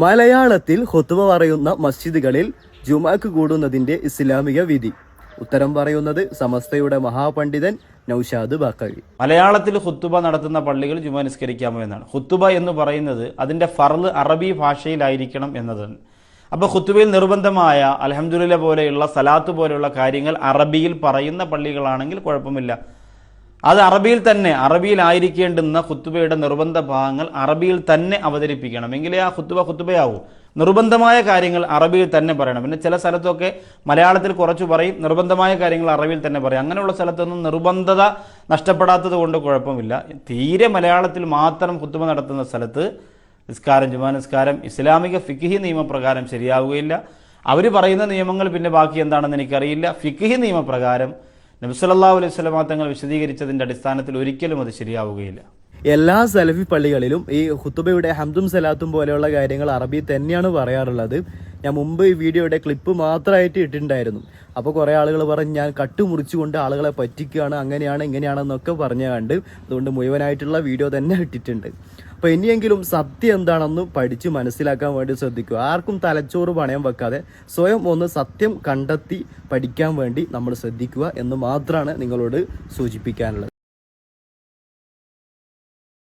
മലയാളത്തിൽ ഖുത്ബ പറയുന്ന മസ്ജിദുകളിൽ ജുമാക്ക് കൂടുന്നതിന്റെ ഇസ്ലാമിക വിധി. ഉത്തരം പറയുന്നത് സമസ്തയുടെ മഹാപണ്ഡിതൻ നൗഷാദ് ബാക്കവി. മലയാളത്തിൽ ഖുത്ബ നടത്തുന്ന പള്ളികൾ ജുമാ നിസ്കരിക്കാമോ എന്നാണ്. ഖുത്ബ എന്ന് പറയുന്നത് അതിന്റെ ഫർള് അറബി ഭാഷയിലായിരിക്കണം എന്നതാണ്. അപ്പോൾ ഖുത്ബയിൽ നിർബന്ധമായ അൽഹംദുലില്ലാ പോലെയുള്ള സലാത്ത് പോലെയുള്ള കാര്യങ്ങൾ അറബിയിൽ പറയുന്ന പള്ളികളാണെങ്കിൽ കുഴപ്പമില്ല. അത് അറബിയിലായിരിക്കേണ്ടുന്ന ഖുത്ബയുടെ നിർബന്ധ ഭാഗങ്ങൾ അറബിയിൽ തന്നെ അവതരിപ്പിക്കണം, എങ്കിലേ ആ ഖുത്ബയാവൂ. നിർബന്ധമായ കാര്യങ്ങൾ അറബിയിൽ തന്നെ പറയണം. പിന്നെ ചില സ്ഥലത്തൊക്കെ മലയാളത്തിൽ കുറച്ച് പറയും, നിർബന്ധമായ കാര്യങ്ങൾ അറബിയിൽ തന്നെ പറയും. അങ്ങനെയുള്ള സ്ഥലത്തൊന്നും നിർബന്ധത നഷ്ടപ്പെടാത്തത് കൊണ്ട് കുഴപ്പമില്ല. തീരെ മലയാളത്തിൽ മാത്രം ഖുത്ബ നടത്തുന്ന സ്ഥലത്ത് ജുമാ നിസ്കാരം ഇസ്ലാമിക ഫിഖ്ഹി നിയമപ്രകാരം ശരിയാവുകയില്ല. അവർ പറയുന്ന നിയമങ്ങൾ പിന്നെ ബാക്കി എന്താണെന്ന് എനിക്കറിയില്ല. ഫിഖ്ഹി നിയമപ്രകാരം നബി സല്ലല്ലാഹു അലൈഹി വസല്ലം തങ്ങൾ വിശദീകരിച്ചതിന്റെ അടിസ്ഥാനത്തിൽ ഒരിക്കലും അത് ശരിയാവുകയില്ല. എല്ലാ സലഫി പള്ളികളിലും ഈ ഖുത്ബയുടെ ഹംദും സലാത്തും പോലെയുള്ള കാര്യങ്ങൾ അറബി തന്നെയാണ് പറയാറുള്ളത്. ഞാൻ മുമ്പ് ഈ വീഡിയോയുടെ ക്ലിപ്പ് മാത്രമായിട്ട് ഇട്ടിട്ടുണ്ടായിരുന്നു. അപ്പോൾ കുറേ ആളുകൾ പറഞ്ഞ് ഞാൻ കട്ടുമുറിച്ചുകൊണ്ട് ആളുകളെ പറ്റിക്കുകയാണ്, അങ്ങനെയാണ് ഇങ്ങനെയാണെന്നൊക്കെ പറഞ്ഞു കണ്ട്, അതുകൊണ്ട് മുഴുവനായിട്ടുള്ള വീഡിയോ തന്നെ ഇട്ടിട്ടുണ്ട്. അപ്പോൾ ഇനിയെങ്കിലും സത്യം എന്താണെന്ന് പഠിച്ച് മനസ്സിലാക്കാൻ വേണ്ടി ശ്രദ്ധിക്കുക. ആർക്കും തലച്ചോറ് പണയം വെക്കാതെ സ്വയം ഒന്ന് സത്യം കണ്ടെത്തി പഠിക്കാൻ വേണ്ടി നമ്മൾ ശ്രദ്ധിക്കുക എന്ന് മാത്രമാണ് നിങ്ങളോട് സൂചിപ്പിക്കാനുള്ളത്.